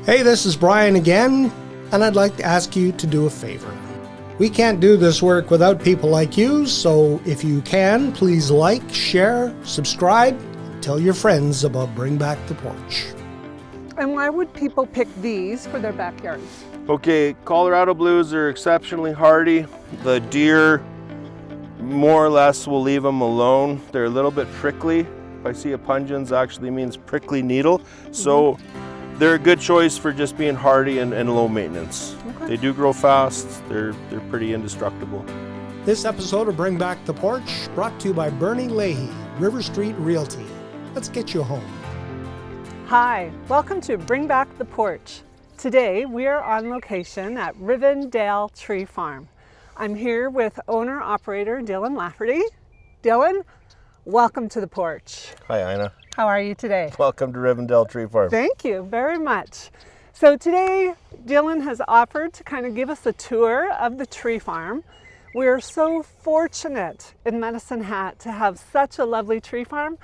Hey, this is Brian again, and I'd like to ask you to do a favor. We can't do this work without people like you, so if you can, please like, share, subscribe, tell your friends about Bring Back the Porch. And why would people pick these for their backyards? Okay, Colorado blues are exceptionally hardy. The deer more or less will leave them alone. They're a little bit prickly. If I see a pungens, actually means prickly needle. So they're a good choice for just being hardy and low maintenance. Okay. They do grow fast. They're pretty indestructible. This episode of Bring Back the Porch brought to you by Bernie Leahy, River Street Realty. Let's get you home. Hi, welcome to Bring Back the Porch. Today we are on location at Rivendell Tree Farm. I'm here with owner-operator Dylan Lafferty. Dylan, welcome to the porch. Hi, Ina. How are you today? Welcome to Rivendell Tree Farm. Thank you very much. So today Dylan has offered to kind of give us a tour of the tree farm. We're so fortunate in Medicine Hat to have such a lovely tree farm,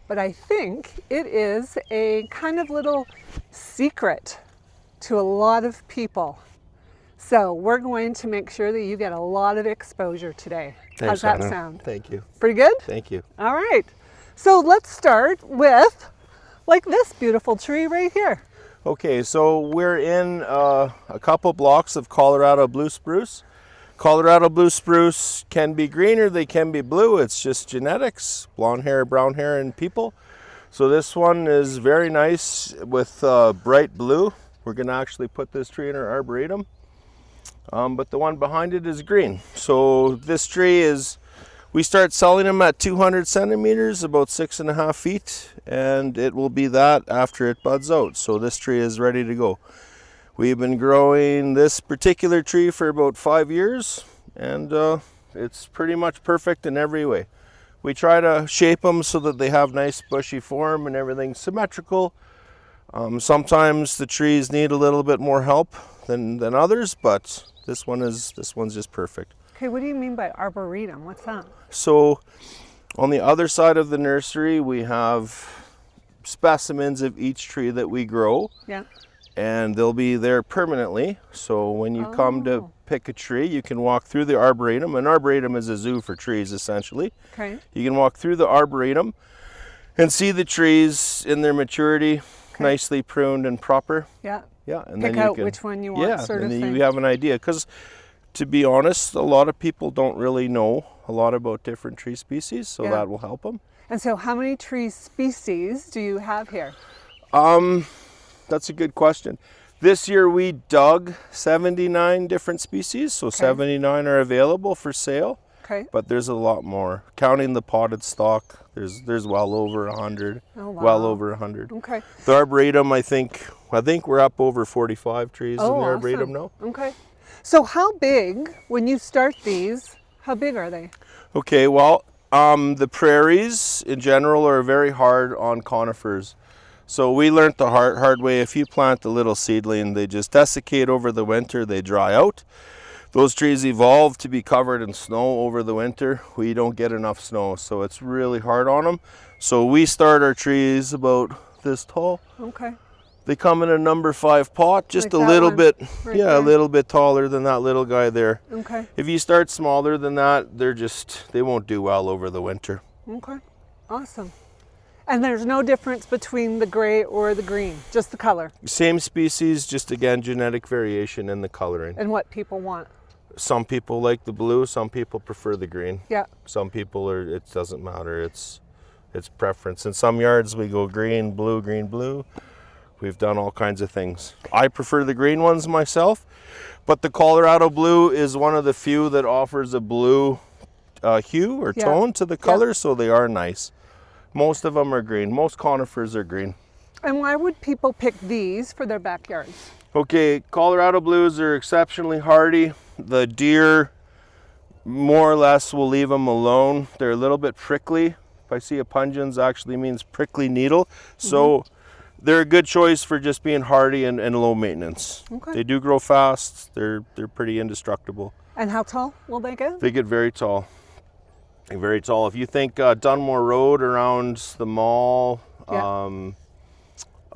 but I think it is a kind of little secret to a lot of people. So we're going to make sure that you get a lot of exposure today. Thanks, How's that Anna. sound? Thank you. Pretty good? Thank you. All right. So let's start with like this beautiful tree right here. Okay, so we're in a couple blocks of Colorado blue spruce. Colorado blue spruce can be green or they can be blue. It's just genetics, blonde hair, brown hair in people. So this one is very nice with bright blue. We're going to actually put this tree in our arboretum. But the one behind it is green. So this tree is, we start selling them at 200 centimeters, about 6.5 feet, and it will be that after it buds out. So this tree is ready to go. We've been growing this particular tree for about 5 years, and it's pretty much perfect in every way. We try to shape them so that they have nice bushy form and everything's symmetrical. Sometimes the trees need a little bit more help than others, but this one's just perfect. Okay, what do you mean by arboretum? What's that? So on the other side of the nursery, we have specimens of each tree that we grow. Yeah. And they'll be there permanently. So when you come to pick a tree, you can walk through the arboretum. An arboretum is a zoo for trees, essentially. Okay. You can walk through the arboretum and see the trees in their maturity, nicely pruned and proper. Yeah. Yeah. And pick then you out can, which one you want, sort of thing. And then you have an idea. Because to be honest, a lot of people don't really know a lot about different tree species, so that will help them. And so how many tree species do you have here? That's a good question. This year we dug 79 different species, so 79 are available for sale. Okay. But there's a lot more. Counting the potted stock, there's well over 100. Oh, wow. Well over 100. Okay. The arboretum, I think we're up over 45 trees in the arboretum now. Okay. So how big, when you start these, how big are they? Okay, well, the prairies in general are very hard on conifers. So we learned the hard way. If you plant a little seedling, they just desiccate over the winter, they dry out. Those trees evolve to be covered in snow over the winter. We don't get enough snow, so it's really hard on them. So we start our trees about this tall. Okay. They come in a number 5 pot, just like a little bit, right a little bit taller than that little guy there. Okay. If you start smaller than that, they won't do well over the winter. Okay, awesome. And there's no difference between the gray or the green, just the color? Same species, just again, genetic variation in the coloring. And what people want? Some people like the blue, some people prefer the green. Yeah. Some people it doesn't matter, it's preference. In some yards we go green, blue. We've done all kinds of things. I prefer the green ones myself, but the Colorado blue is one of the few that offers a blue hue or tone to the color, so they are nice. Most of them are green. Most conifers are green. And why would people pick these for their backyards? Okay, Colorado blues are exceptionally hardy. The deer more or less will leave them alone. They're a little bit prickly. If I see a pungens, actually means prickly needle. So they're a good choice for just being hardy and low maintenance. Okay. They do grow fast. They're pretty indestructible. And how tall will they get? They get very tall. Very tall. If you think Dunmore Road around the mall,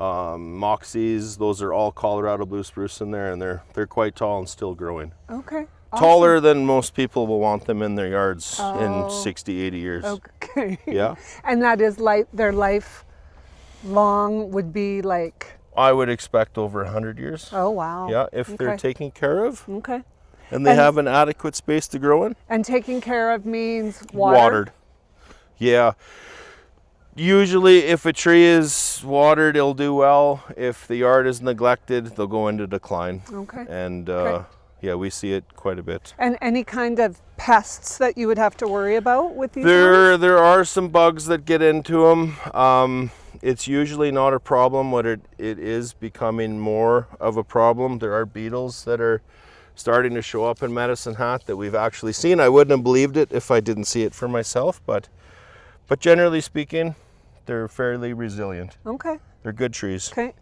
Moxies, those are all Colorado blue spruce in there, and they're quite tall and still growing. Okay. Taller than most people will want them in their yards in 60, 80 years. Okay. Yeah. And that is like their life long would be like? I would expect over 100 years. Oh, wow. Yeah, if they're taken care of. Okay. And they have an adequate space to grow in. And taking care of means water? Watered. Yeah. Usually if a tree is watered, it'll do well. If the yard is neglected, they'll go into decline. Okay. And yeah, we see it quite a bit. And any kind of pests that you would have to worry about with these? There are some bugs that get into them. It's usually not a problem, but it is becoming more of a problem. There are beetles that are starting to show up in Medicine Hat that we've actually seen. I wouldn't have believed it if I didn't see it for myself, but generally speaking, they're fairly resilient. Okay. They're good trees. Okay.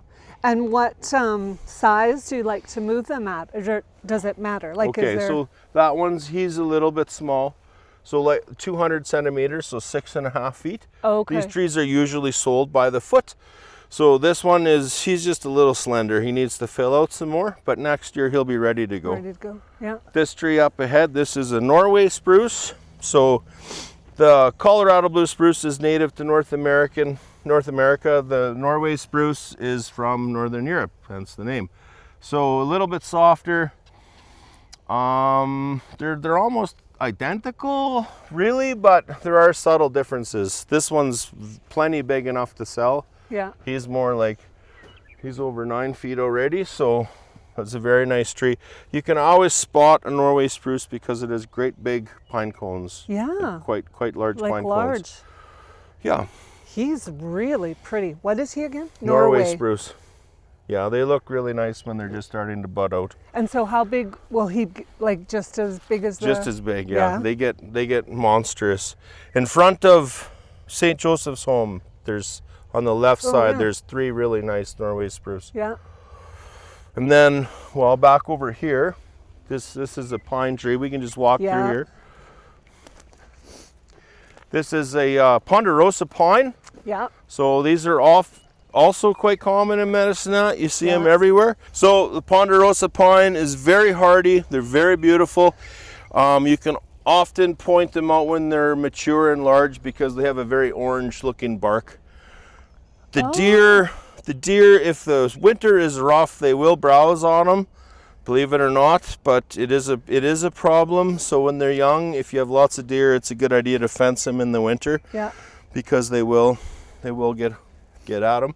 And what size do you like to move them at? Or does it matter? Like, okay, so that he's a little bit small. So like 200 centimeters, so 6.5 feet. Okay. These trees are usually sold by the foot. So this one he's just a little slender. He needs to fill out some more, but next year he'll be ready to go. Ready to go, yeah. This tree up ahead, this is a Norway spruce. So the Colorado blue spruce is native to North America. The Norway spruce is from Northern Europe, hence the name. So a little bit softer. They're almost identical, really, but there are subtle differences. This one's plenty big enough to sell. Yeah. He's more like, he's over 9 feet already, so that's a very nice tree. You can always spot a Norway spruce because it has great big pine cones. Yeah. Quite large like pine large. cones. Yeah. He's really pretty. What is he again? Norway spruce. Yeah, they look really nice when they're just starting to bud out. And so how big will he, like just as big as the... Just as big, yeah. They get monstrous. In front of St. Joseph's home, there's, on the left side, there's 3 really nice Norway spruce. Yeah. And then, well, back over here, this is a pine tree. We can just walk through here. This is a ponderosa pine. Yeah. So these are also quite common in Medicine Hat. You see them everywhere. So the ponderosa pine is very hardy. They're very beautiful. You can often point them out when they're mature and large because they have a very orange looking bark. The deer, if the winter is rough, they will browse on them, believe it or not, but it is a problem. So when they're young, if you have lots of deer, it's a good idea to fence them in the winter. Yeah. Because they will get at them.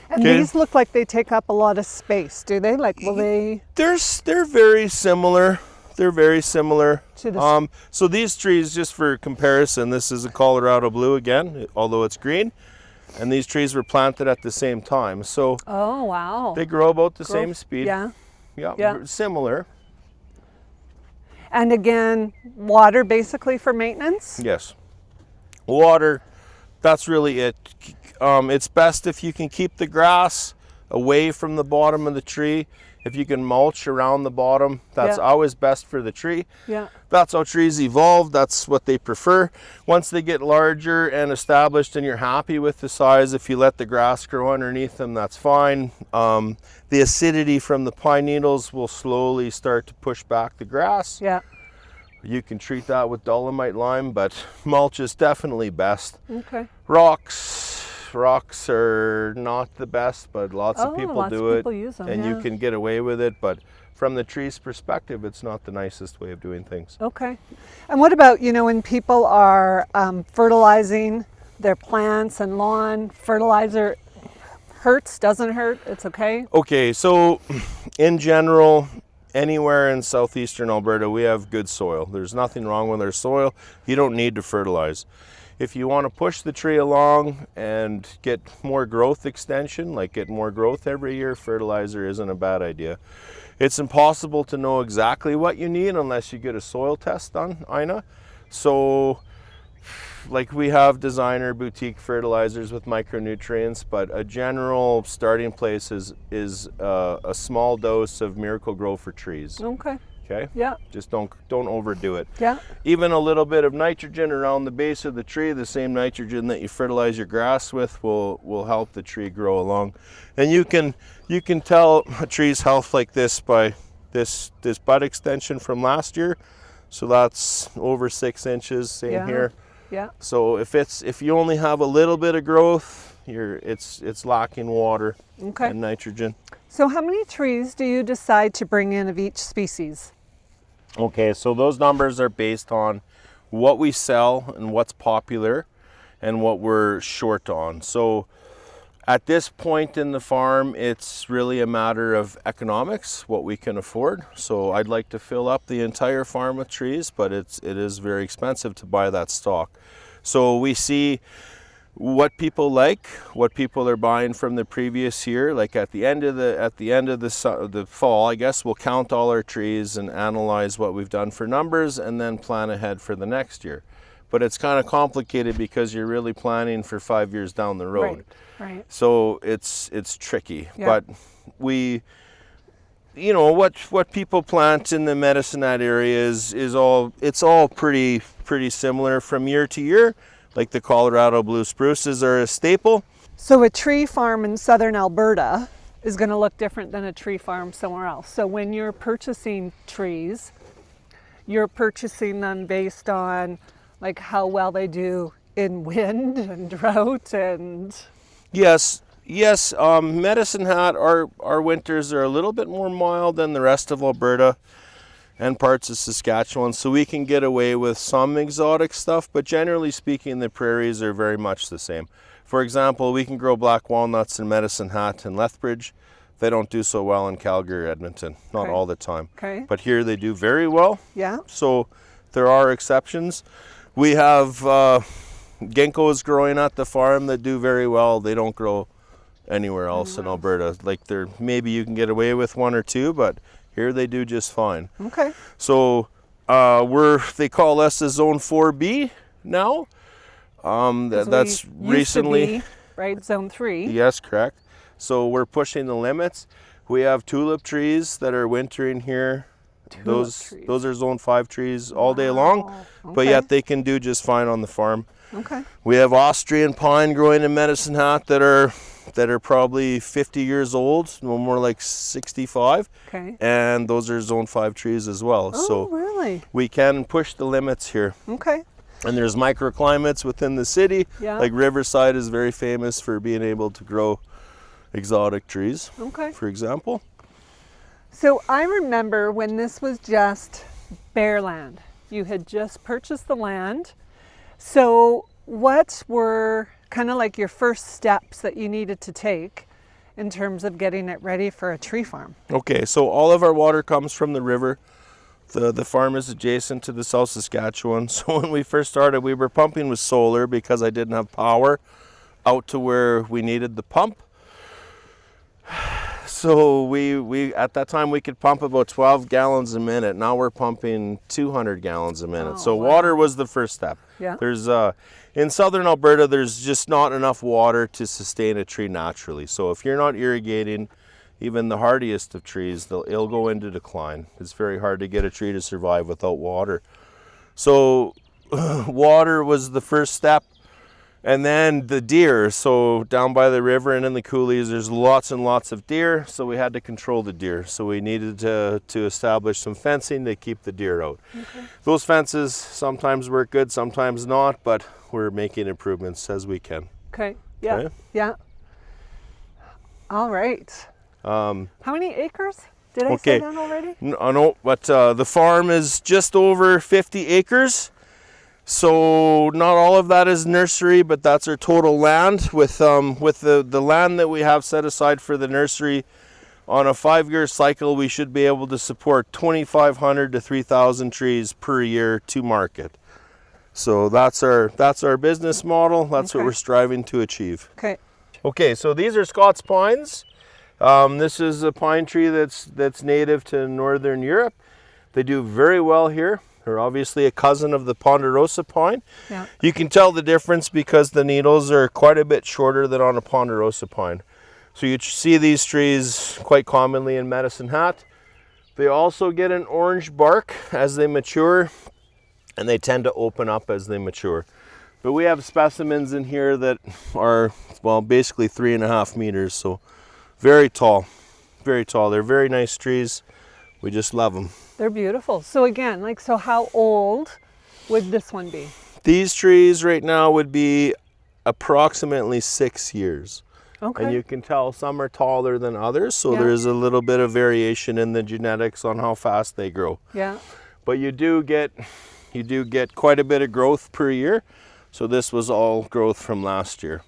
And these look like they take up a lot of space, do they? Like, will they? They're very similar. They're very similar. To the so these trees, just for comparison, this is a Colorado blue again, although it's green. And these trees were planted at the same time. So oh, wow. They grow about the same speed. Yeah. Yeah, similar. And again, water basically for maintenance? Yes. Water, that's really it. It's best if you can keep the grass away from the bottom of the tree. If you can mulch around the bottom, that's always best for the tree. Yeah. That's how trees evolve. That's what they prefer. Once they get larger and established and you're happy with the size, if you let the grass grow underneath them, that's fine. The acidity from the pine needles will slowly start to push back the grass. Yeah. You can treat that with dolomite lime, but mulch is definitely best. Okay. Rocks are not the best, but lots of people do it, use them, and you can get away with it. But from the tree's perspective, it's not the nicest way of doing things. Okay. And what about, when people are fertilizing their plants and lawn, fertilizer hurts, doesn't hurt, it's okay? Okay, so in general, anywhere in southeastern Alberta, we have good soil. There's nothing wrong with our soil. You don't need to fertilize. If you want to push the tree along and get more growth extension, like get more growth every year, fertilizer isn't a bad idea. It's impossible to know exactly what you need unless you get a soil test done, Ina. So, like we have designer boutique fertilizers with micronutrients, but a general starting place is a small dose of Miracle Grow for trees. Okay. Okay? Yeah. Just don't overdo it. Yeah. Even a little bit of nitrogen around the base of the tree, the same nitrogen that you fertilize your grass with, will help the tree grow along. And you can tell a tree's health like this by this bud extension from last year. So that's over 6 inches, same here. Yeah. So if you only have a little bit of growth, it's lacking water and nitrogen. So how many trees do you decide to bring in of each species? Okay, so those numbers are based on what we sell and what's popular and what we're short on. So at this point in the farm, it's really a matter of economics, what we can afford. So I'd like to fill up the entire farm with trees, but it is very expensive to buy that stock. So we see what people like, what people are buying from the previous year. Like at the end of the fall, I guess we'll count all our trees and analyze what we've done for numbers and then plan ahead for the next year. But it's kind of complicated because you're really planning for 5 years down the road. Right. So it's tricky. Yeah. But what people plant in the Medicine Hat area is all pretty similar from year to year. Like the Colorado blue spruces are a staple. So a tree farm in southern Alberta is going to look different than a tree farm somewhere else. So when you're purchasing trees, you're purchasing them based on like how well they do in wind and drought and... Yes. Medicine Hat, our winters are a little bit more mild than the rest of Alberta and parts of Saskatchewan, so we can get away with some exotic stuff, but generally speaking, the prairies are very much the same. For example, we can grow black walnuts in Medicine Hat and Lethbridge. They don't do so well in Calgary or Edmonton, not all the time. Okay. But here they do very well. Yeah. So there are exceptions. We have ginkgos growing at the farm that do very well. They don't grow anywhere else in Alberta. Like maybe you can get away with one or two, but here they do just fine. Okay. So they call us a Zone 4B now. That's recently. Used to be, right, Zone 3. Yes, correct. So we're pushing the limits. We have tulip trees that are wintering here. Those are Zone 5 trees all day long, but yet they can do just fine on the farm. Okay. We have Austrian pine growing in Medicine Hat that are probably 50 years old, no more like 65. Okay. And those are Zone 5 trees as well. Oh, so really? we can push the limits here. Okay. And there's microclimates within the city. Yeah. Like Riverside is very famous for being able to grow exotic trees, for example. So I remember when this was just bare land. You had just purchased the land. So what were kind of like your first steps that you needed to take in terms of getting it ready for a tree farm? Okay, so all of our water comes from the river. The farm is adjacent to the South Saskatchewan. So when we first started, we were pumping with solar because I didn't have power out to where we needed the pump. So we at that time we could pump about 12 gallons a minute. Now we're pumping 200 gallons a minute. So water was the first step. Yeah. There's in southern Alberta, there's just not enough water to sustain a tree naturally. So if you're not irrigating even the hardiest of trees, it'll go into decline. It's very hard to get a tree to survive without water. So water was the first step. And then the deer. So down by the river and in the coulees, there's lots and lots of deer. So we had to control the deer. So we needed to establish some fencing to keep the deer out. Okay. Those fences sometimes work good, sometimes not, but we're making improvements as we can. Okay. Yeah. Okay? Yeah. All right. How many acres? Did I say that already? No, but the farm is just over 50 acres. So not all of that is nursery, but that's our total land. With the land that we have set aside for the nursery, on a 5-year cycle, we should be able to support 2,500 to 3,000 trees per year to market. So that's our business model. That's what we're striving to achieve. Okay. Okay, so these are Scots pines. This is a pine tree that's native to Northern Europe. They do very well here. They're obviously a cousin of the ponderosa pine. Yeah. You can tell the difference because the needles are quite a bit shorter than on a ponderosa pine. So you see these trees quite commonly in Medicine Hat. They also get an orange bark as they mature, and they tend to open up as they mature. But we have specimens in here that are, well, basically 3.5 meters, so very tall, very tall. They're very nice trees. We just love them. They're beautiful. So again, like, so how old would this one be? These trees right now would be approximately 6 years. Okay. And you can tell some are taller than others, so Yeah. there's a little bit of variation in the genetics on how fast they grow. Yeah. But you do get quite a bit of growth per year. So this was all growth from last year.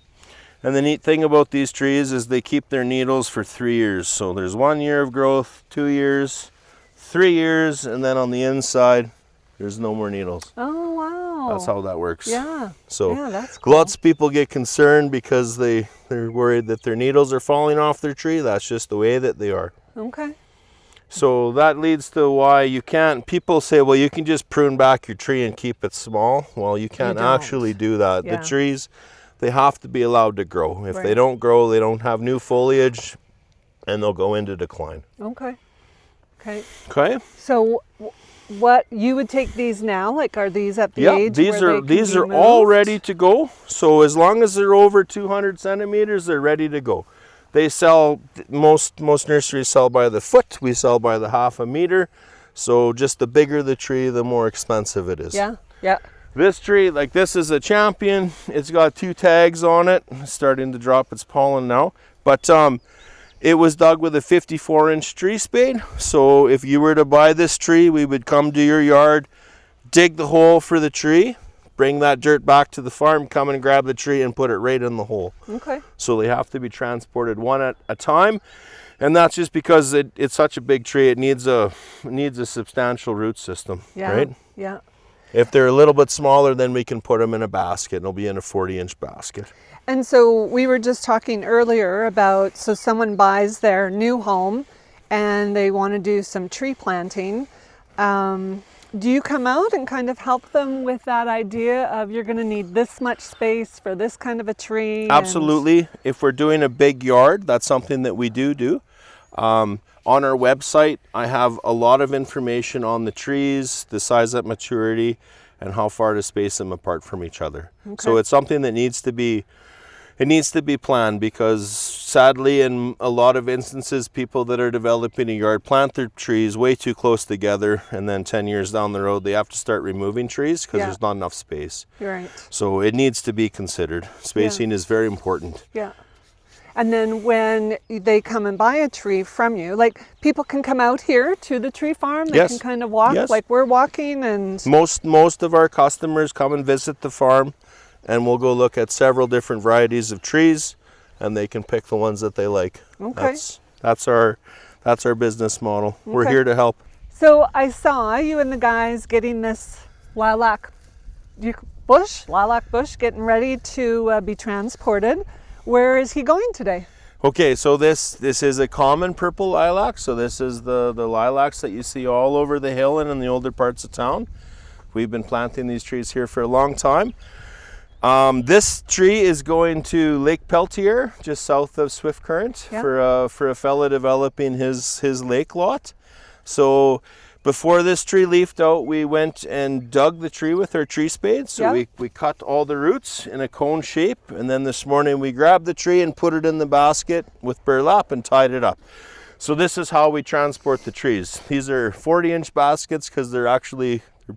And the neat thing about these trees is they keep their needles for 3 years. So there's 1 year of growth, 2 years, 3 years, and then on the inside, there's no more needles. Oh, wow. That's how that works. Yeah. So yeah, that's cool. lots of people get concerned because they're worried that their needles are falling off their tree. That's just the way that they are. Okay. So that leads to why you can't, people say, well, you can just prune back your tree and keep it small. Well, you can't don't. actually do that. Yeah. The trees, they have to be allowed to grow. If they Right. don't grow, they don't have new foliage, and they'll go into decline. Okay. Okay. Okay? So what, you would take these now? Like, are these at the Yeah, age these where are they these can are be all moved? ready to go. So as long as they're over 200 centimeters, they're ready to go. They sell, most nurseries sell by the foot. We sell by the 1/2 meter. So just the bigger the tree, the more expensive it is. Yeah. Yeah. This tree, like this is a champion. It's got 2 tags on it. It's starting to drop its pollen now. But it was dug with a 54-inch tree spade. So if you were to buy this tree, we would come to your yard, dig the hole for the tree, bring that dirt back to the farm, come and grab the tree and put it right in the hole. Okay. So they have to be transported one at a time. And that's just because it's such a big tree, it needs a substantial root system, Yeah. right? Yeah. If they're a little bit smaller, then we can put them in a basket. It'll be in a 40-inch basket. And so we were just talking earlier about, so someone buys their new home and they want to do some tree planting. Do you come out and kind of help them with that idea of you're going to need this much space for this kind of a tree? and- Absolutely. If we're doing a big yard, that's something that we do. On our website, I have a lot of information on the trees, the size at maturity, and how far to space them apart from each other. So Okay. it's something that needs to be planned, because sadly in a lot of instances, people that are developing a yard plant their trees way too close together, and then 10 years down the road they have to start removing trees because Yeah. there's not enough space. You're right. So it needs to be considered. Spacing is very important. Yeah. And then when they come and buy a tree from you, like people can come out here to the tree farm, they Yes. can kind of walk Yes. like we're walking and Most of our customers come and visit the farm, and we'll go look at several different varieties of trees, and they can pick the ones that they like. Okay. That's our business model. We're Okay. here to help. So I saw you and the guys getting this lilac bush getting ready to be transported. Where is he going today? Okay, so this is a common purple lilac. So this is the lilacs that you see all over the hill and in the older parts of town. We've been planting these trees here for a long time. This tree is going to Lake Peltier, just south of Swift Current, Yeah. for a fella developing his lake lot. So before this tree leafed out, we went and dug the tree with our tree spade. So Yeah. we cut all the roots in a cone shape, and then this morning we grabbed the tree and put it in the basket with burlap and tied it up. So this is how we transport the trees. These are 40-inch baskets because they're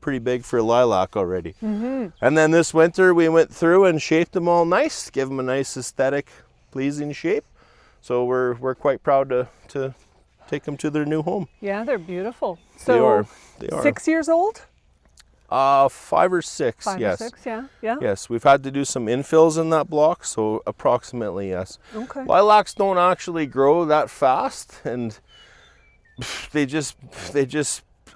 pretty big for a lilac already. Mm-hmm. And then this winter we went through and shaped them all nice, give them a nice aesthetic, pleasing shape. So we're quite proud to take them to their new home. Yeah, they're beautiful. So They are. 6 years old? 5 or 6, 5 yes. or 6, yeah. Yeah. Yes, we've had to do some infills in that block, so approximately, yes. Okay. Lilacs don't actually grow that fast, and they just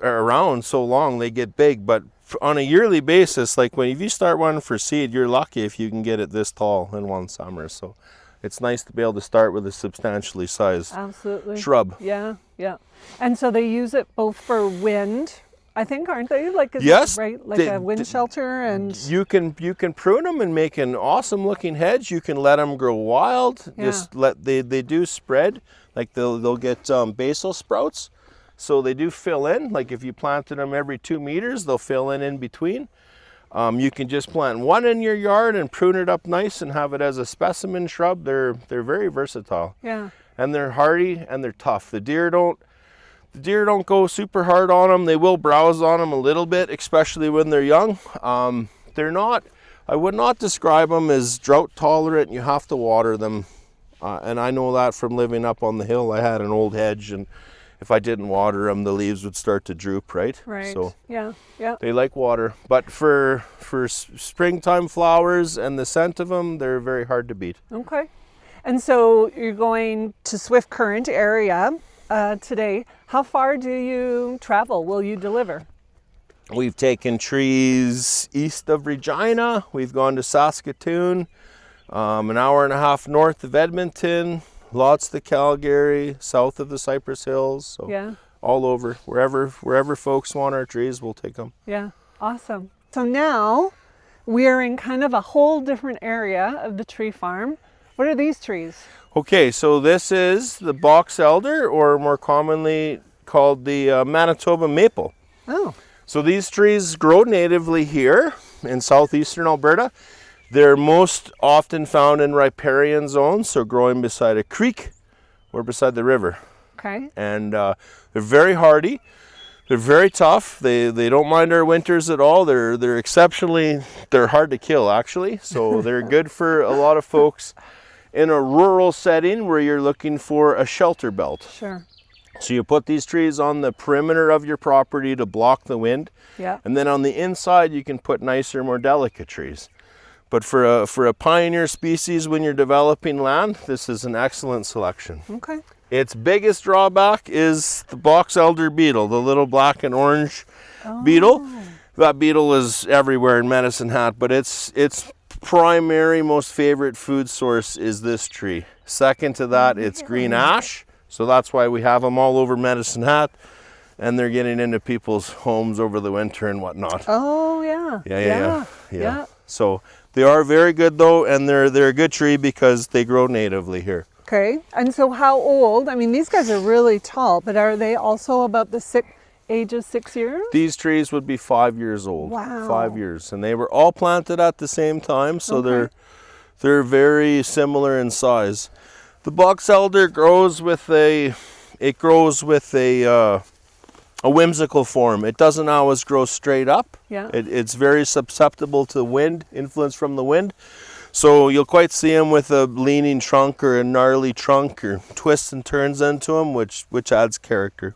are around so long they get big. But on a yearly basis, like if you start one for seed, you're lucky if you can get it this tall in one summer. So it's nice to be able to start with a substantially sized Absolutely. shrub. Yeah, yeah. And so they use it both for wind, I think, aren't they? Like, is Yes, it right? Like they- a wind shelter and You can prune them and make an awesome looking hedge. You can let them grow wild. Yeah. Just they do spread. Like they'll get basil sprouts. so they do fill in. Like if you planted them every 2 meters, they'll fill in between. You can just plant one in your yard and prune it up nice and have it as a specimen shrub. They're very versatile. Yeah. And they're hardy and they're tough. The deer don't go super hard on them. They will browse on them a little bit, especially when they're young. I would not describe them as drought tolerant. You have to water them. And I know that from living up on the hill. I had an old hedge, and if I didn't water them, the leaves would start to droop, right? Right. So yeah. they like water. But for springtime flowers and the scent of them, they're very hard to beat. Okay. And so you're going to Swift Current area today. How far do you travel? Will you deliver? We've taken trees east of Regina. We've gone to Saskatoon, an hour and a half north of Edmonton, lots to Calgary, south of the Cypress Hills. So yeah. All over, wherever folks want our trees, we'll take them. Yeah, awesome. So now we're in kind of a whole different area of the tree farm. What are these trees? Okay, so this is the box elder, or more commonly called the Manitoba maple. Oh. So these trees grow natively here in southeastern Alberta. They're most often found in riparian zones, so growing beside a creek or beside the river. Okay. And they're very hardy. They're very tough. They don't mind our winters at all. They're hard to kill actually. So they're good for a lot of folks in a rural setting where you're looking for a shelter belt. Sure. So you put these trees on the perimeter of your property to block the wind. Yeah. And then on the inside you can put nicer, more delicate trees. But for a pioneer species when you're developing land, this is an excellent selection. Okay. Its biggest drawback is the box elder beetle, the little black and orange beetle. That beetle is everywhere in Medicine Hat, but its primary, most favorite food source is this tree. Second to that, it's green ash. So that's why we have them all over Medicine Hat, and they're getting into people's homes over the winter and whatnot. Oh yeah. Yeah. So they are very good though, and they're a good tree because they grow natively here. Okay. And so how old? I mean, these guys are really tall, but are they also about the age of 6 years? These trees would be 5 years old. Wow. 5 years, and they were all planted at the same time, so they're very similar in size. The box elder grows with a whimsical form. It doesn't always grow straight up. Yeah. It's very susceptible to wind, influence from the wind. So you'll quite see them with a leaning trunk or a gnarly trunk, or twists and turns into them, which adds character.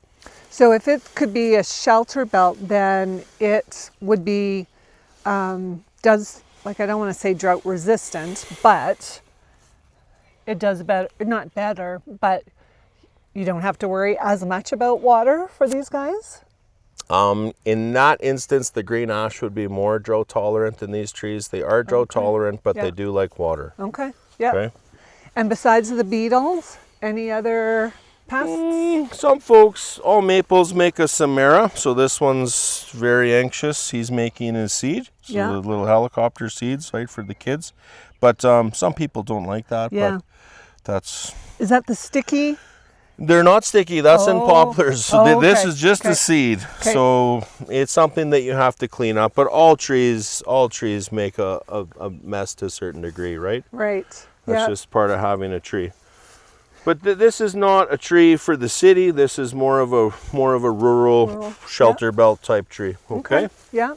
So if it could be a shelter belt, then it would be, I don't want to say drought resistant, but it does better, not better, but you don't have to worry as much about water for these guys? In that instance, the green ash would be more drought tolerant than these trees. They are drought tolerant, but they do like water. Okay, yeah. Okay. And besides the beetles, any other pests? Some folks, all maples make a samara, so this one's very anxious. He's making his seed, so the little helicopter seeds, right, for the kids. But some people don't like that. Yeah. But Is that the sticky? They're not sticky. That's in poplars. So this is just a seed. Okay. So it's something that you have to clean up. But all trees make a mess to a certain degree, right? Right. That's just part of having a tree. But this is not a tree for the city. This is more of a rural shelter belt type tree. Okay? Yeah.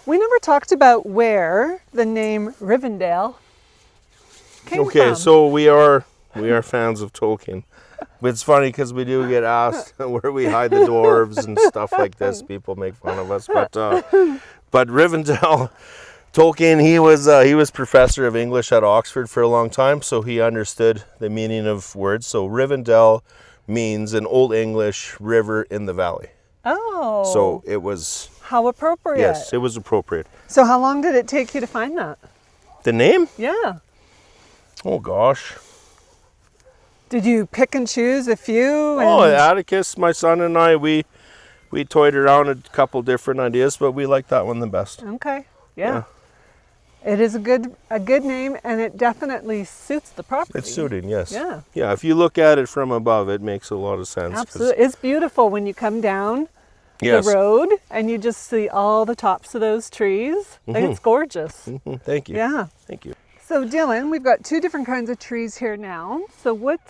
We never talked about where the name Rivendell came from. So we are fans of Tolkien. It's funny because we do get asked where we hide the dwarves and stuff like this. People make fun of us, but Rivendell, Tolkien, he was professor of English at Oxford for a long time, so he understood the meaning of words. So Rivendell means in Old English, river in the valley. Oh. So it was. How appropriate. Yes, it was appropriate. So how long did it take you to find that? The name? Yeah. Oh gosh. Did you pick and choose a few? Atticus, my son and I, we toyed around a couple different ideas, but we liked that one the best. Okay, yeah. It is a good name, and it definitely suits the property. It's suiting, yes. Yeah. Yeah, if you look at it from above, it makes a lot of sense. 'Cause- Absolutely. It's beautiful when you come down Yes. the road and you just see all the tops of those trees. I think it's gorgeous. Thank you. Yeah. Thank you. So Dylan, we've got two different kinds of trees here now. So what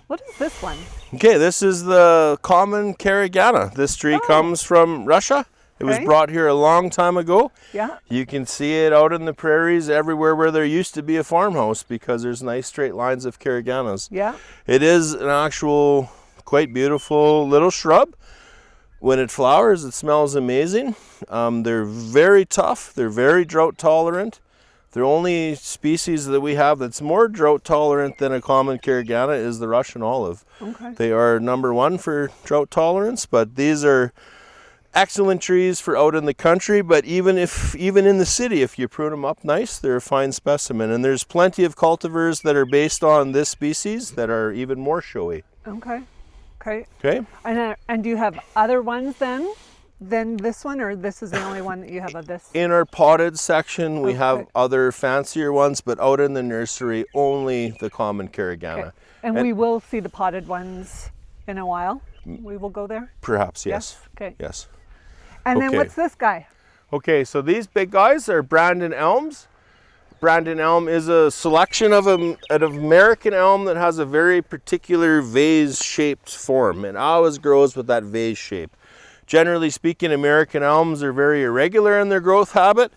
is this one? Okay, this is the common carigana. This tree comes from Russia. It was Okay. brought here a long time ago. Yeah. You can see it out in the prairies everywhere where there used to be a farmhouse because there's nice straight lines of cariganas. Yeah. It is an actual quite beautiful little shrub. When it flowers, it smells amazing. They're very tough. They're very drought tolerant. The only species that we have that's more drought tolerant than a common carigana is the Russian olive. Okay. They are number one for drought tolerance, but these are excellent trees for out in the country. But even in the city, if you prune them up nice, they're a fine specimen. And there's plenty of cultivars that are based on this species that are even more showy. Okay. Okay. Okay. And do you have other ones then than this one, or this is the only one that you have of this? In our potted section, we have Okay. other fancier ones, but out in the nursery, only the common carigana. Okay. And we will see the potted ones in a while. We will go there. Perhaps, yes. Okay. Yes. And then Okay. what's this guy? Okay, so these big guys are Brandon elms. Brandon elm is a selection of an American elm that has a very particular vase-shaped form, and always grows with that vase shape. Generally speaking, American elms are very irregular in their growth habit.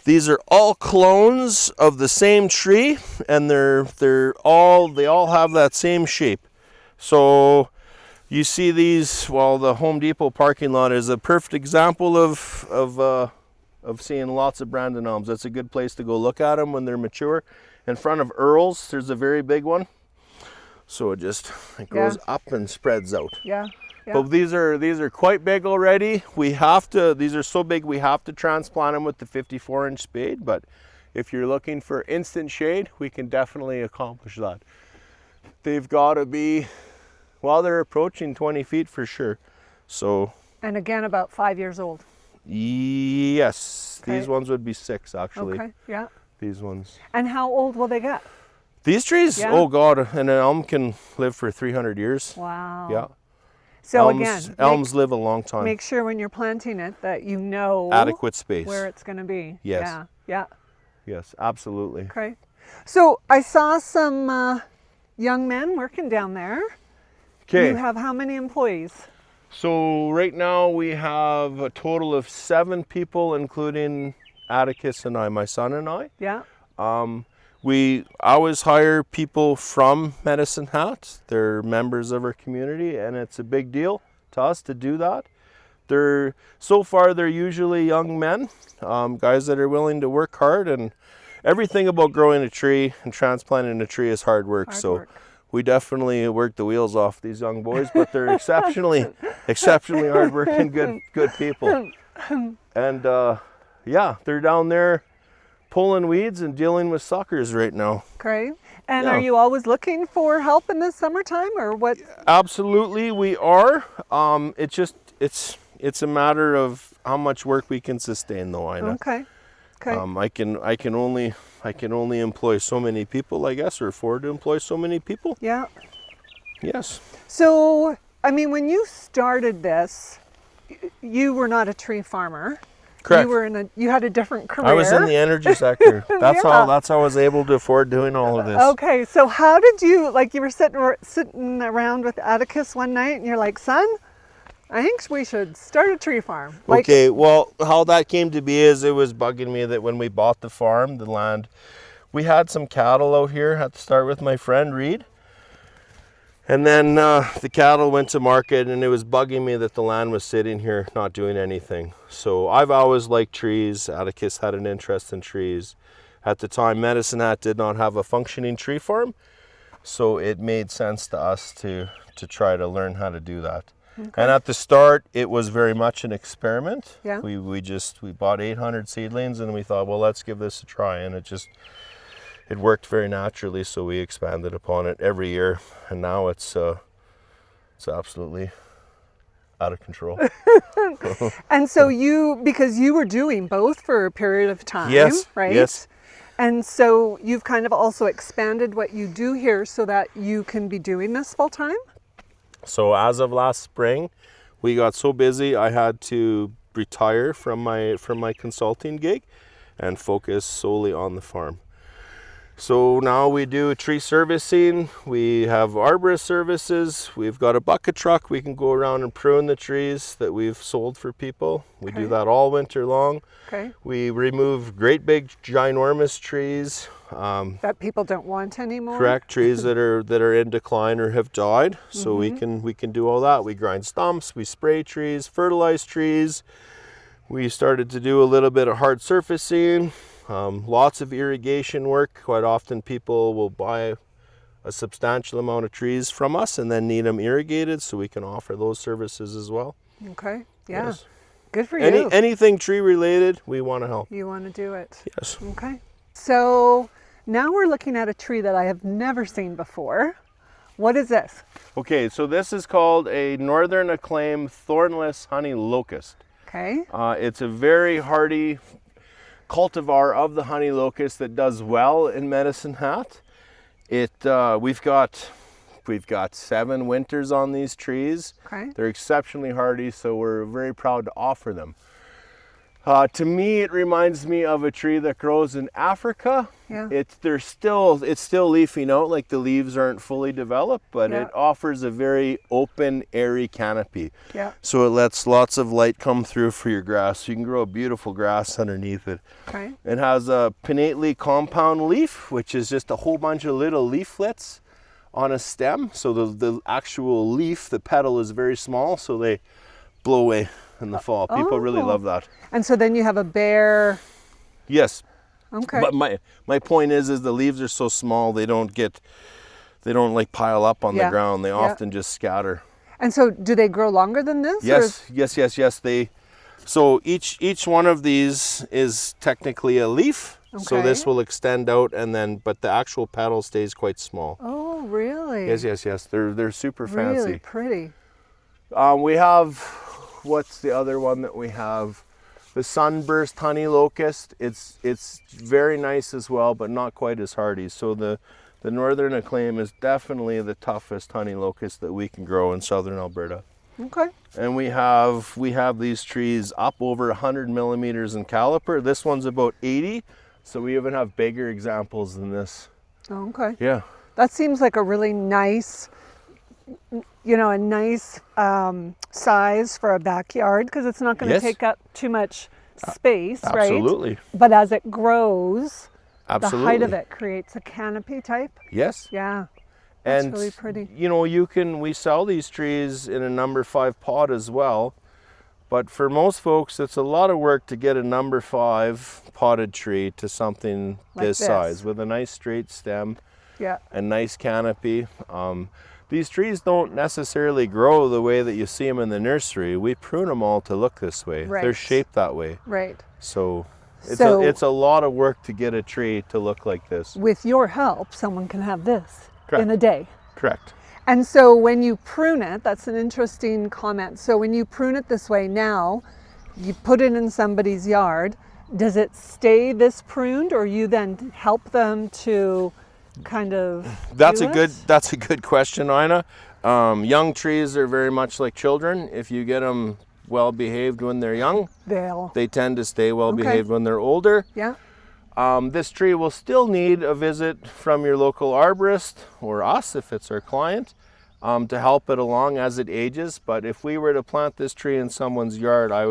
These are all clones of the same tree, and they all have that same shape. So you see these, well, the Home Depot parking lot is a perfect example of seeing lots of Brandon elms. That's a good place to go look at them when they're mature. In front of Earl's, there's a very big one. So it goes up and spreads out. Yeah. Yeah. But these are quite big already. These are so big we have to transplant them with the 54-inch spade, but if you're looking for instant shade, we can definitely accomplish that. They've got to be, well, they're approaching 20 feet for sure. So. And again, about 5 years old. Yes, Okay. these ones would be 6 actually. Okay. Yeah. These ones. And how old will they get? These trees? Yeah. Oh God, and an elm can live for 300 years. Wow. Yeah. So elms live a long time. make sure when you're planting it that you know Adequate space. where it's going to be. Yes. Yeah. Yeah. Yes, absolutely. Okay. So I saw some young men working down there. Okay. You have how many employees? So right now we have a total of 7 people, including Atticus and I, my son and I. Yeah. We always hire people from Medicine Hat. They're members of our community, and it's a big deal to us to do that. So far they're usually young men, guys that are willing to work hard, and everything about growing a tree and transplanting a tree is hard work. We definitely work the wheels off these young boys, but they're exceptionally hard-working, good people. And yeah, they're down there pulling weeds and dealing with suckers right now. Okay. And Yeah. are you always looking for help in the summertime, or what? Absolutely, we are. It's a matter of how much work we can sustain, though, Ina. Okay. Okay. I can only employ so many people, I guess, or afford to employ so many people. Yeah. Yes. So, I mean, when you started this, you were not a tree farmer. Correct. You had a different career. I was in the energy sector. That's Yeah. how I was able to afford doing all of this. Okay, so how did you, like, you were sitting around with Atticus one night and you're like, son, I think we should start a tree farm. Like, Okay, well, how that came to be is it was bugging me that when we bought the farm, the land, we had some cattle out here. Had to start with my friend Reed. And then the cattle went to market, and it was bugging me that the land was sitting here not doing anything. So I've always liked trees. Atticus had an interest in trees. At the time, Medicine Hat did not have a functioning tree farm, so it made sense to us to try to learn how to do that. Okay. And at the start, it was very much an experiment. Yeah. We bought 800 seedlings, and we thought, well, let's give this a try, and it worked very naturally, so we expanded upon it every year, and now it's absolutely out of control. And so because you were doing both for a period of time, Yes, right? yes. And so you've kind of also expanded what you do here so that you can be doing this full time? So as of last spring, we got so busy I had to retire from my consulting gig and focus solely on the farm. So now we do tree servicing, we have arborist services, we've got a bucket truck, we can go around and prune the trees that we've sold for people. We do that all winter long. Okay. We remove great big ginormous trees. That people don't want anymore? Correct, trees that are in decline or have died. So we can do all that. We grind stumps, we spray trees, fertilize trees. We started to do a little bit of hard surfacing. Lots of irrigation work. Quite often people will buy a substantial amount of trees from us and then need them irrigated, so we can offer those services as well. Okay, yeah. Yes. Good for you. Anything tree related, we want to help. You want to do it? Yes. Okay. So now we're looking at a tree that I have never seen before. What is this? Okay, so this is called a northern acclaim thornless honey locust. Okay. It's a very hardy cultivar of the honey locust that does well in Medicine Hat. We've got 7 winters on these trees. Okay. They're exceptionally hardy, so we're very proud to offer them. To me, it reminds me of a tree that grows in Africa. Yeah. It's still leafing out, like the leaves aren't fully developed, but Yeah. it offers a very open, airy canopy. Yeah. So it lets lots of light come through for your grass. So you can grow a beautiful grass underneath it. Okay. It has a pinnately compound leaf, which is just a whole bunch of little leaflets on a stem. So the actual leaf, the petal is very small, so they blow away in the fall. People really love that. And so then you have a bare. Yes. Okay. But my point is the leaves are so small they don't like pile up on the ground. They often just scatter. And so do they grow longer than this? Yes, yes. So each one of these is technically a leaf. Okay. So this will extend out but the actual petal stays quite small. Oh, really? Yes. They're super fancy. Really pretty. We have, what's the other one that we have? The sunburst honey locust. It's very nice as well, but not quite as hardy. So the northern acclaim is definitely the toughest honey locust that we can grow in southern Alberta. Okay. And we have these trees up over 100 millimeters in caliper. This one's about 80, so we even have bigger examples than this. Oh, okay. Yeah. That seems like a really nice, size for a backyard, because it's not going to take up too much space, right? Absolutely. But as it grows, Absolutely. the height of it creates a canopy type. Yes. Yeah. That's And really pretty. we sell these trees in a number 5 pot as well. But for most folks, it's a lot of work to get a number 5 potted tree to something Like this this. size with a nice straight stem, Yeah. a nice canopy. These trees don't necessarily grow the way that you see them in the nursery. We prune them all to look this way. Right. They're shaped that way. Right. So So- it's a lot of work to get a tree to look like this. With your help, someone can have this Correct. in a day. Correct. And so when you prune it, that's an interesting comment. So when you prune it this way now, you put it in somebody's yard, does it stay this pruned, or you then help them to kind of That's do a good question, Ina. Young trees are very much like children. If you get them well behaved when they're young, they tend to stay well behaved when they're older. Yeah. This tree will still need a visit from your local arborist or us if it's our client to help it along as it ages. But if we were to plant this tree in someone's yard, I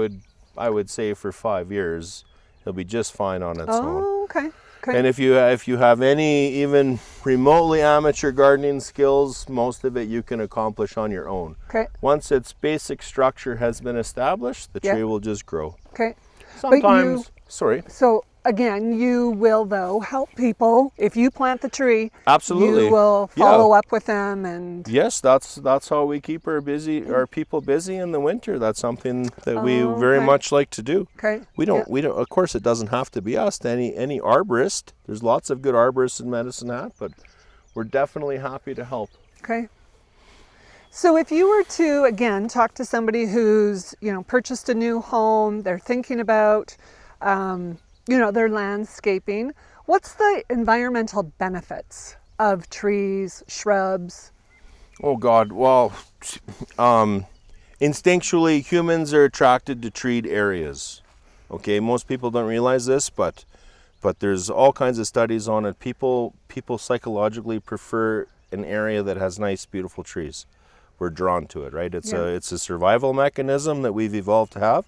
would say for 5 years it'll be just fine on its own. Oh, okay. And if you have any even remotely amateur gardening skills, most of it you can accomplish on your own. Okay. Once its basic structure has been established, the tree will just grow. Okay. Sometimes, So again, you will though help people if you plant the tree. Absolutely. You will follow up with them and. Yes, that's how we keep our people busy in the winter. That's something that we very much like to do. Okay. We don't. Of course, it doesn't have to be us. Any arborist. There's lots of good arborists in Medicine Hat, but we're definitely happy to help. Okay. So if you were to, again, talk to somebody who's, purchased a new home, they're thinking about, their landscaping, What's the environmental benefits of trees, shrubs? Oh God, well, instinctually humans are attracted to treed areas. Okay, most people don't realize this, but there's all kinds of studies on it. People psychologically prefer an area that has nice, beautiful trees. We're drawn to it, right? It's a survival mechanism that we've evolved to have.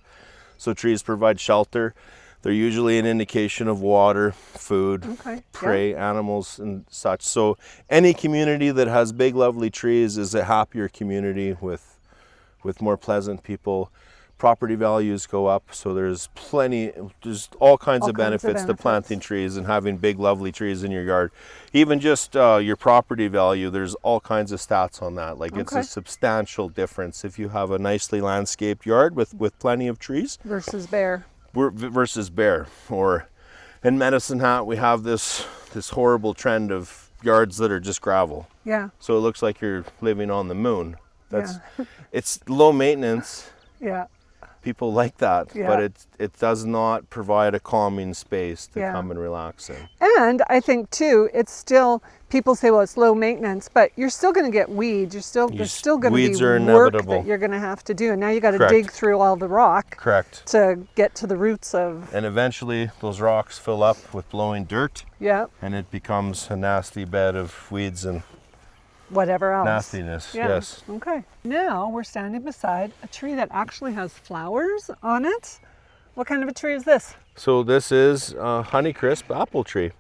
So trees provide shelter. They're usually an indication of water, food, prey, animals, and such. So any community that has big, lovely trees is a happier community with more pleasant people. Property values go up, so there's all kinds of benefits to planting trees and having big, lovely trees in your yard. Even just your property value, there's all kinds of stats on that. Like it's a substantial difference if you have a nicely landscaped yard with plenty of trees. Versus bare. Versus bare. Or in Medicine Hat, we have this horrible trend of yards that are just gravel. Yeah. So it looks like you're living on the moon. It's low maintenance. Yeah. People like that, but it does not provide a calming space to come and relax in. And I think too, it's still, people say, well, it's low maintenance, but you're still going to get weeds. There's still going to be work that you're going to have to do. And now you got to dig through all the rock to get to the roots of. And eventually those rocks fill up with blowing dirt. Yeah. And it becomes a nasty bed of weeds and whatever else. Nastiness, yes. Okay. Now we're standing beside a tree that actually has flowers on it. What kind of a tree is this? So this is a Honeycrisp apple tree.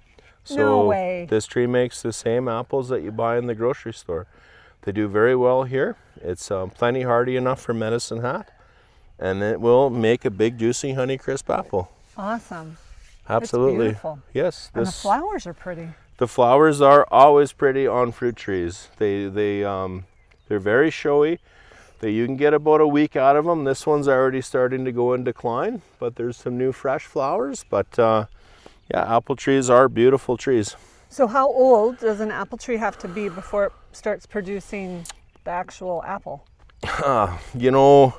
So no way. This tree makes the same apples that you buy in the grocery store. They do very well here. It's plenty hardy enough for Medicine Hat, and it will make a big juicy Honeycrisp apple. Awesome. Absolutely. It's beautiful. Yes. And the flowers are pretty. The flowers are always pretty on fruit trees. They're very showy. You can get about a week out of them. This one's already starting to go in decline, but there's some new fresh flowers. But yeah, apple trees are beautiful trees. So how old does an apple tree have to be before it starts producing the actual apple? You know,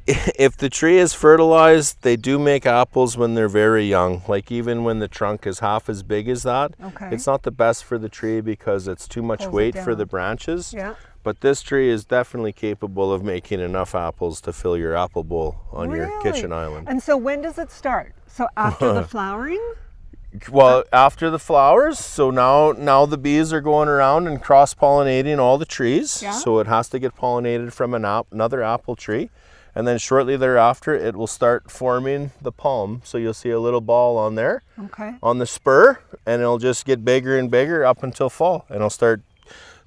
if the tree is fertilized, they do make apples when they're very young. Like even when the trunk is half as big as that. Okay. It's not the best for the tree because it's too much weight for the branches. Yeah. But this tree is definitely capable of making enough apples to fill your apple bowl on your kitchen island. And so when does it start? So after the flowering? Well, after the flowers. So now the bees are going around and cross-pollinating all the trees. Yeah. So it has to get pollinated from another apple tree. And then shortly thereafter, it will start forming the palm. So you'll see a little ball on there, on the spur, and it'll just get bigger and bigger up until fall. And it'll start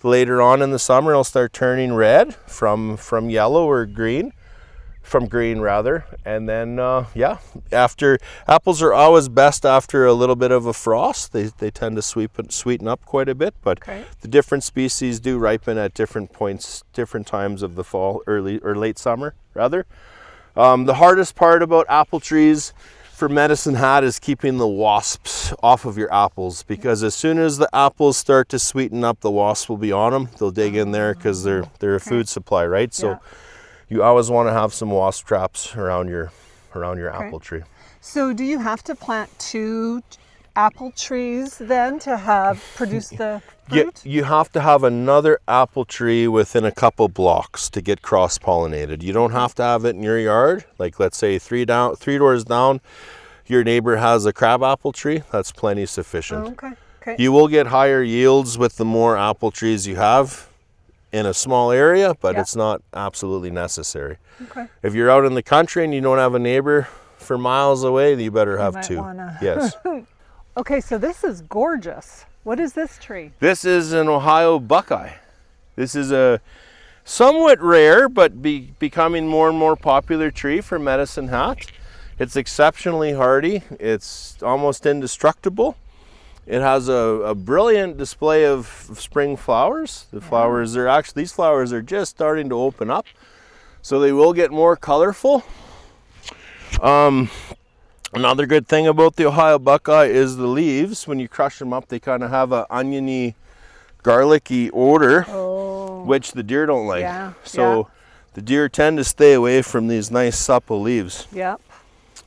later on in the summer, it'll start turning red from yellow or green, from green rather. And then, after, apples are always best after a little bit of a frost. They tend to sweeten up quite a bit, but the different species do ripen at different points, different times of the fall, early or late summer rather. The hardest part about apple trees for Medicine Hat is keeping the wasps off of your apples, because as soon as the apples start to sweeten up, the wasps will be on them. They'll dig in there because they're a food supply, right? So you always want to have some wasp traps around your apple tree. So do you have to plant 2 apple trees then to produce the fruit? You have to have another apple tree within a couple blocks to get cross-pollinated. You don't have to have it in your yard. Like let's say 3 doors down, your neighbor has a crabapple tree. That's plenty sufficient. Oh, okay. You will get higher yields with the more apple trees you have in a small area, but it's not absolutely necessary. Okay. If you're out in the country and you don't have a neighbor for miles away, you better have 2. Yes. Okay, so this is gorgeous. What is this tree? This is an Ohio buckeye. This is a somewhat rare but becoming more and more popular tree for Medicine Hat. It's exceptionally hardy. It's almost indestructible. It has a brilliant display of spring flowers. The flowers are these flowers are just starting to open up, so they will get more colorful. Another good thing about the Ohio buckeye is the leaves. When you crush them up, they kind of have an oniony, garlicky odor, which the deer don't like. So the deer tend to stay away from these nice supple leaves. Yep.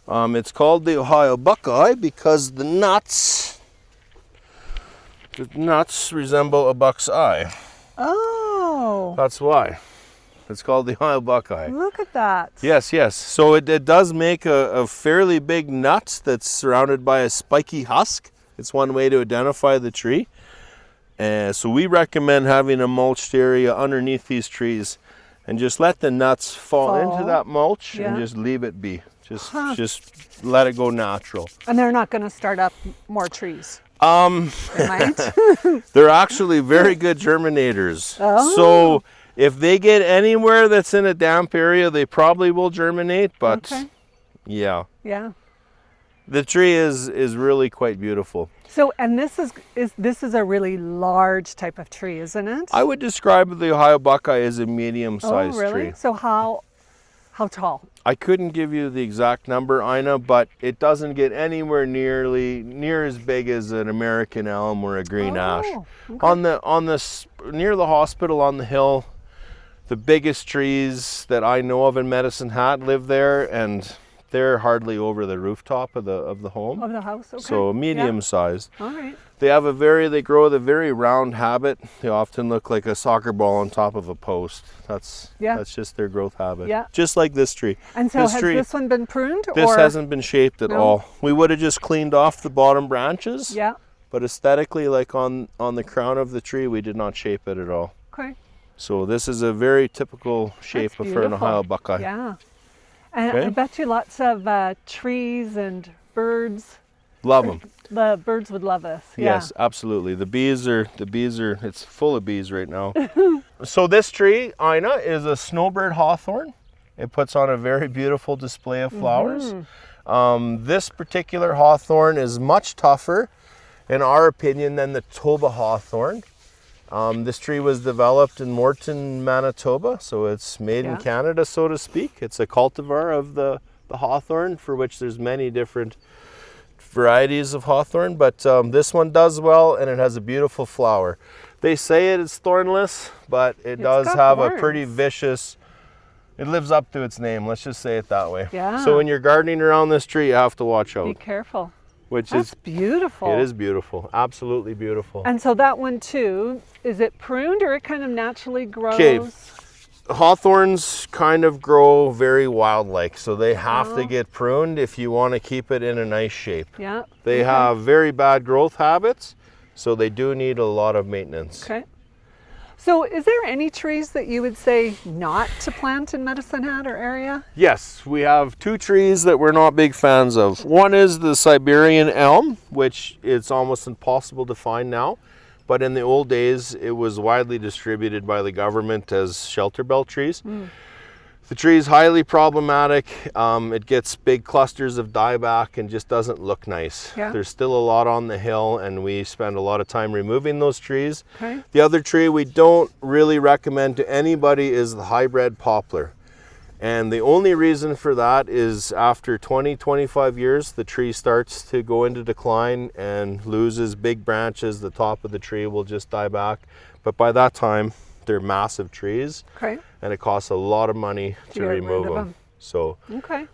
It's called the Ohio Buckeye because the nuts resemble a buck's eye. Oh. That's why. It's called the Ohio Buckeye. Look at that. Yes, yes. So it does make a fairly big nut that's surrounded by a spiky husk. It's one way to identify the tree. So we recommend having a mulched area underneath these trees and just let the nuts fall into that mulch and just leave it be. Just let it go natural. And they're not going to start up more trees. They might. They're actually very good germinators. Oh. So if they get anywhere that's in a damp area, they probably will germinate, but yeah. The tree is really quite beautiful. So, and this is a really large type of tree, isn't it? I would describe the Ohio Buckeye as a medium-sized really? tree. So how tall? I couldn't give you the exact number, Ina, but it doesn't get anywhere near as big as an American elm or a green ash. Okay. Near the hospital on the hill, the biggest trees that I know of in Medicine Hat live there, and they're hardly over the rooftop of the home. Of the house, okay. So medium sized. All right. They grow with a very round habit. They often look like a soccer ball on top of a post. That's just their growth habit. Yeah. Just like this tree. And so this one been pruned? This hasn't been shaped at all. We would have just cleaned off the bottom branches. Yeah. But aesthetically, like on the crown of the tree, we did not shape it at all. Okay. So this is a very typical shape for an Ohio Buckeye. Yeah. And I bet you lots of trees and birds. Love them. The birds would love this. Yes, absolutely. The bees are, it's full of bees right now. So this tree, Ina, is a snowbird hawthorn. It puts on a very beautiful display of flowers. This particular hawthorn is much tougher, in our opinion, than the Toba hawthorn. This tree was developed in Morton, Manitoba, so it's made in Canada, so to speak. It's a cultivar of the hawthorn, for which there's many different varieties of hawthorn, but this one does well, and it has a beautiful flower. They say it is thornless, but it does have a pretty vicious, it lives up to its name, let's just say it that way. Yeah. So when you're gardening around this tree, you have to watch out. Be careful. That's beautiful. It is beautiful, absolutely beautiful. And so that one too, is it pruned or it kind of naturally grows? Okay, hawthorns kind of grow very wild-like, so they have to get pruned if you want to keep it in a nice shape. Yeah. They have very bad growth habits, so they do need a lot of maintenance. Okay. So is there any trees that you would say not to plant in Medicine Hat or area? Yes, we have two trees that we're not big fans of. One is the Siberian elm, which it's almost impossible to find now. But in the old days, it was widely distributed by the government as shelter belt trees. The tree is highly problematic. It gets big clusters of dieback and just doesn't look nice. Yeah. There's still a lot on the hill, and we spend a lot of time removing those trees. Okay. The other tree we don't really recommend to anybody is the hybrid poplar. And the only reason for that is after 20-25 years, the tree starts to go into decline and loses big branches. The top of the tree will just die back. But by that time, they're massive trees, and it costs a lot of money to remove them. So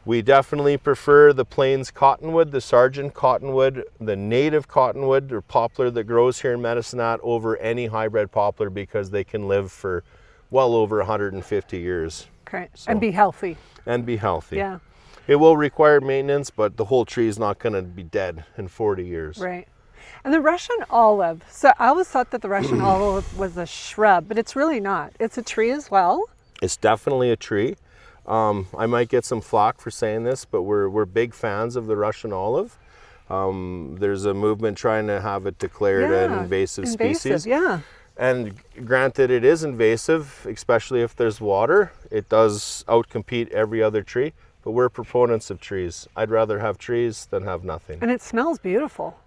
we definitely prefer the Plains cottonwood, the Sargent cottonwood, the native cottonwood or poplar that grows here in Medicine Hat over any hybrid poplar, because they can live for well over 150 years. Okay, so, and be healthy. And be healthy. Yeah. It will require maintenance, but the whole tree is not going to be dead in 40 years. Right. And the Russian olive. So I always thought that the Russian olive was a shrub, but it's really not. It's a tree as well. It's definitely a tree. I might get some flack for saying this, but we're big fans of the Russian olive. There's a movement trying to have it declared an invasive species. Yeah. And granted, it is invasive, especially if there's water. It does outcompete every other tree, but we're proponents of trees. I'd rather have trees than have nothing. And it smells beautiful.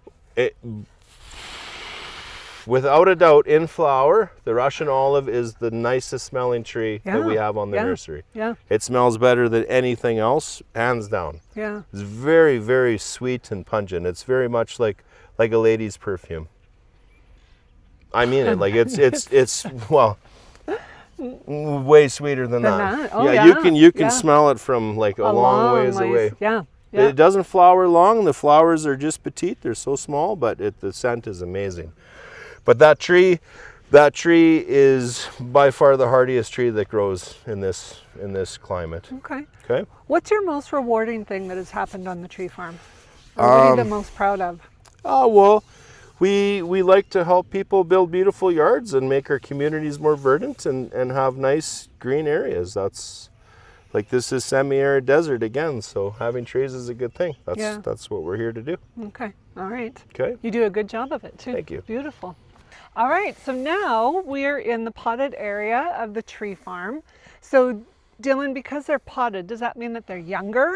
Without a doubt, in flower, the Russian olive is the nicest smelling tree that we have on the nursery. Yeah. It smells better than anything else, hands down. Yeah. It's very, very sweet and pungent. It's very much like a lady's perfume. I mean it. Like it's well, way sweeter than that. Oh, yeah, you can smell it from like a long ways away. Yeah. Yeah. It doesn't flower long. The flowers are just petite. They're so small, but the scent is amazing. But that tree is by far the hardiest tree that grows in this climate. Okay. Okay. What's your most rewarding thing that has happened on the tree farm? Or what are you the most proud of? Oh, well, we like to help people build beautiful yards and make our communities more verdant and have nice green areas. That's like, this is semi-arid desert again, so having trees is a good thing. That's what we're here to do. Okay. All right. Okay. You do a good job of it too. Thank you. Beautiful. All right, so now we're in the potted area of the tree farm. So Dylan, because they're potted, does that mean that they're younger?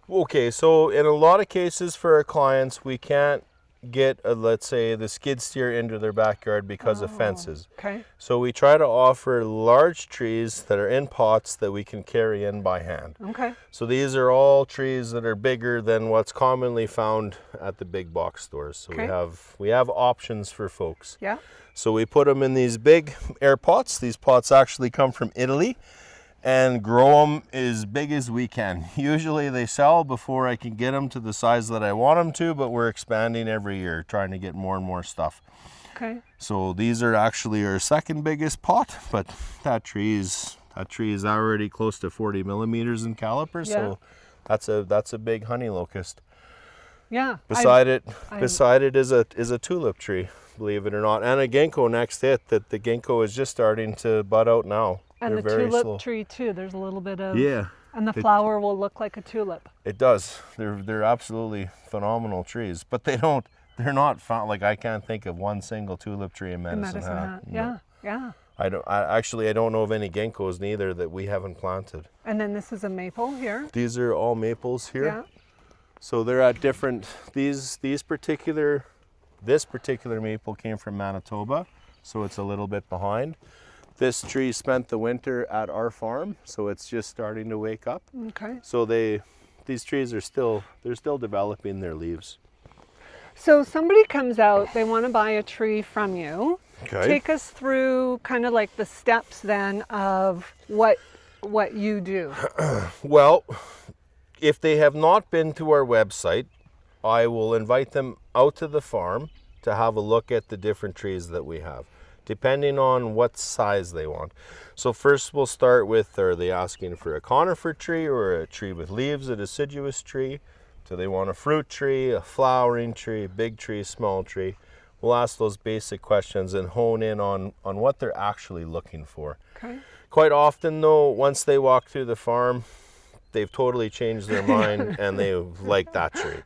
Okay, so in a lot of cases for our clients, we can't get, let's say, the skid steer into their backyard because of fences. Okay. So we try to offer large trees that are in pots that we can carry in by hand. Okay. So these are all trees that are bigger than what's commonly found at the big box stores. So Okay. we have options for folks. Yeah. So we put them in these big air pots. These pots actually come from Italy, and grow them as big as we can. Usually they sell before I can get them to the size that I want them to, but we're expanding every year, trying to get more and more stuff. Okay. So these are actually our second biggest pot, but that tree is already close to 40 millimeters in caliper. Yeah. So that's a big honey locust. Yeah. Beside it is a tulip tree, believe it or not, and a ginkgo next to it. That the ginkgo is just starting to bud out now. And They're the very tulip slow. tree too. There's a little bit of And the It- flower will look like a tulip. It does. They're absolutely phenomenal trees, but they're not found. Like, I can't think of one single tulip tree in Medicine Hat. No. Yeah. Yeah. I don't know of any ginkgos neither that we haven't planted. And then this is a maple here. These are all maples here. Yeah. So they're at different. This particular maple came from Manitoba, so it's a little bit behind. This tree spent the winter at our farm, so it's just starting to wake up. Okay. So these trees are still developing their leaves. So somebody comes out, they want to buy a tree from you. Okay. Take us through kind of like the steps then of what you do. Well, if they have not been to our website, I will invite them out to the farm to have a look at the different trees that we have, depending on what size they want. So first we'll start with, are they asking for a conifer tree or a tree with leaves, a deciduous tree? Do they want a fruit tree, a flowering tree, big tree, small tree? We'll ask those basic questions and hone in on what they're actually looking for. Okay. Quite often though, once they walk through the farm, they've totally changed their mind and they like that tree.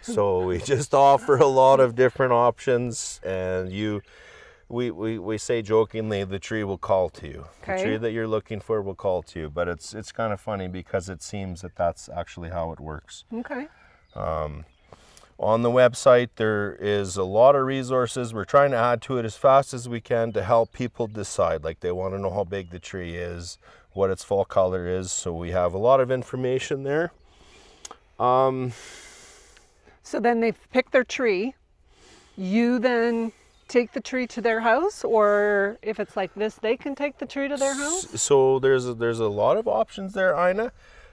So we just offer a lot of different options, and we say jokingly, the tree will call to you. Okay. The tree that you're looking for will call to you, but it's kind of funny because it seems that that's actually how it works. Okay. On the website, there is a lot of resources. We're trying to add to it as fast as we can to help people decide. Like, they want to know how big the tree is, what its fall color is. So we have a lot of information there. So then they've picked their tree. You then take the tree to their house, or if it's like this, they can take the tree to their house? So there's a lot of options there, Ina.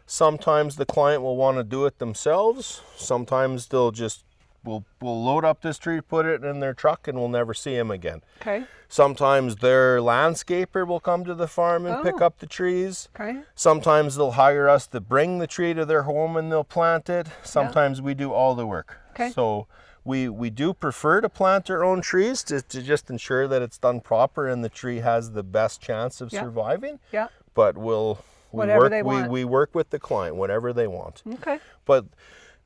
Sometimes the client will want to do it themselves. Sometimes we'll load up this tree, put it in their truck, and we'll never see him again. Okay. Sometimes their landscaper will come to the farm and pick up the trees. Okay. Sometimes they'll hire us to bring the tree to their home and they'll plant it. Sometimes we do all the work. Okay. So we do prefer to plant our own trees to just ensure that it's done proper and the tree has the best chance of surviving. Yeah. But we work with the client, whatever they want. Okay. But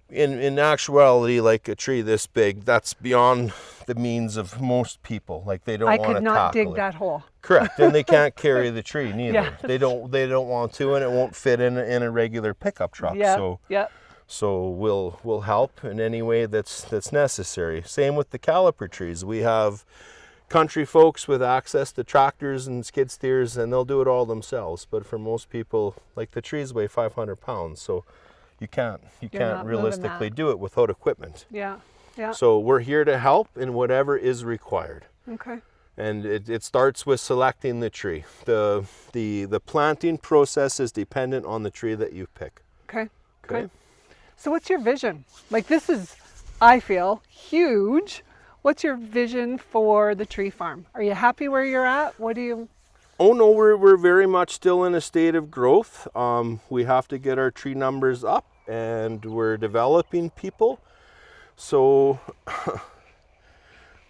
in actuality, like a tree this big, that's beyond the means of most people. Like, they don't want to tackle it. I could not dig that hole. Correct, and they can't carry the tree neither. Yeah. They don't want to, and it won't fit in a regular pickup truck. Yeah. So we'll help in any way that's necessary. Same with the caliper trees. We have country folks with access to tractors and skid steers, and they'll do it all themselves. But for most people, like, the trees weigh 500 pounds, so you can't realistically do it without equipment. Yeah. Yeah. So we're here to help in whatever is required. Okay. And it starts with selecting the tree. The planting process is dependent on the tree that you pick. Okay. Okay. So what's your vision? Like, this is, I feel, huge. What's your vision for the tree farm? Are you happy where you're at? What do you... Oh no, we're very much still in a state of growth. We have to get our tree numbers up, and we're developing people. So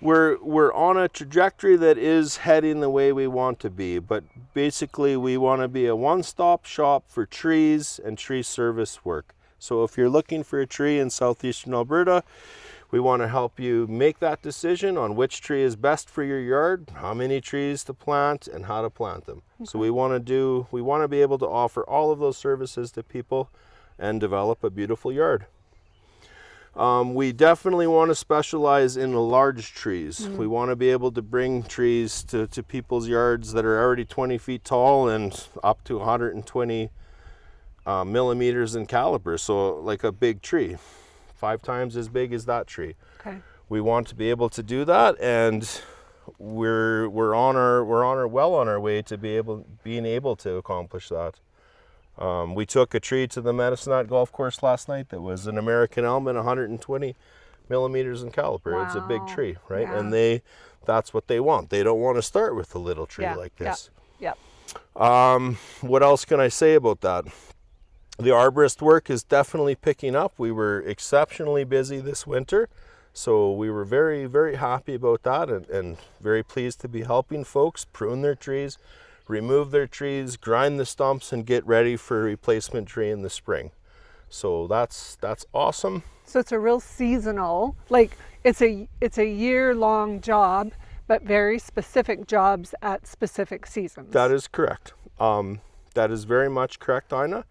we're on a trajectory that is heading the way we want to be, but basically we want to be a one-stop shop for trees and tree service work. So if you're looking for a tree in southeastern Alberta, we want to help you make that decision on which tree is best for your yard, how many trees to plant, and how to plant them. Okay. So we want to be able to offer all of those services to people and develop a beautiful yard. We definitely want to specialize in the large trees. Mm-hmm. We want to be able to bring trees to people's yards that are already 20 feet tall and up to 120 millimeters in caliper, so like a big tree. 5 times as big as that tree. Okay. We want to be able to do that, and we're on our way to being able to accomplish that. We took a tree to the Medicine Hat golf course last night that was an American elm and 120 millimeters in caliper. Wow. It's a big tree, right? Yeah. And that's what they want. They don't want to start with a little tree like this. Yeah. What else can I say about that? The arborist work is definitely picking up. We were exceptionally busy this winter, so we were very, very happy about that, and very pleased to be helping folks prune their trees, remove their trees, grind the stumps, and get ready for a replacement tree in the spring. So that's awesome. So it's a real seasonal, like it's a year-long job, but very specific jobs at specific seasons. That is correct. That is very much correct, Ina.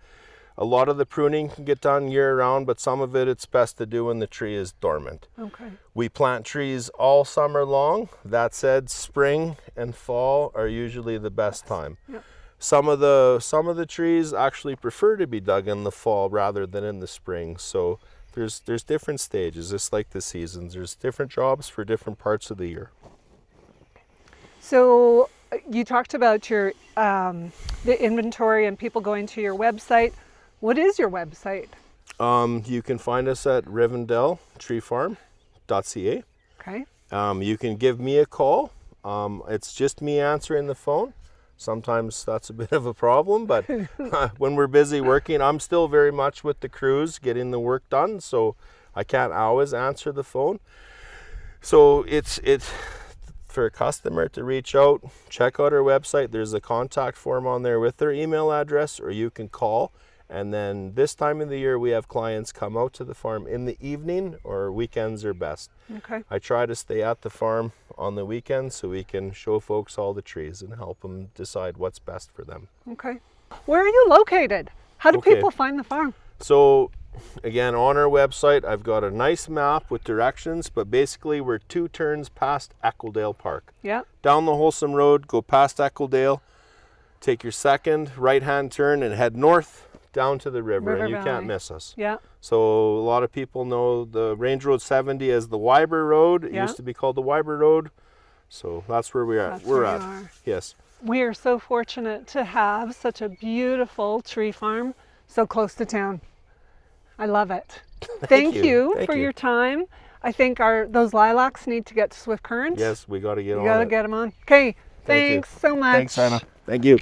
A lot of the pruning can get done year-round, but some of it's best to do when the tree is dormant. Okay. We plant trees all summer long. That said, spring and fall are usually the best time. Yep. Some of the trees actually prefer to be dug in the fall rather than in the spring. So there's different stages, just like the seasons. There's different jobs for different parts of the year. So you talked about your the inventory and people going to your website. What is your website? You can find us at Rivendell Tree Farm.ca. Okay. You can give me a call. It's just me answering the phone. Sometimes that's a bit of a problem, but when we're busy working, I'm still very much with the crews getting the work done, so I can't always answer the phone. So it's for a customer to reach out, check out our website. There's a contact form on there with their email address, or you can call. And then this time of the year, we have clients come out to the farm in the evening, or weekends are best. Okay. I try to stay at the farm on the weekends so we can show folks all the trees and help them decide what's best for them. Okay. Where are you located? How do people find the farm? So again, on our website, I've got a nice map with directions, but basically we're 2 turns past Eccledale Park. Yeah. Down the Wholesome Road, go past Eccledale, take your second right-hand turn and head north down to the river and you Valley. Can't miss us. Yeah. So a lot of people know the Range Road 70 as the Wyber Road. It used to be called the Wyber Road. So that's where we're at. Yes. We are so fortunate to have such a beautiful tree farm so close to town. I love it. Thank you for your time. I think those lilacs need to get to Swift Current. Yes, we got to get on it. You got to get them on. Okay. Thanks so much. Thanks, Anna. Thank you.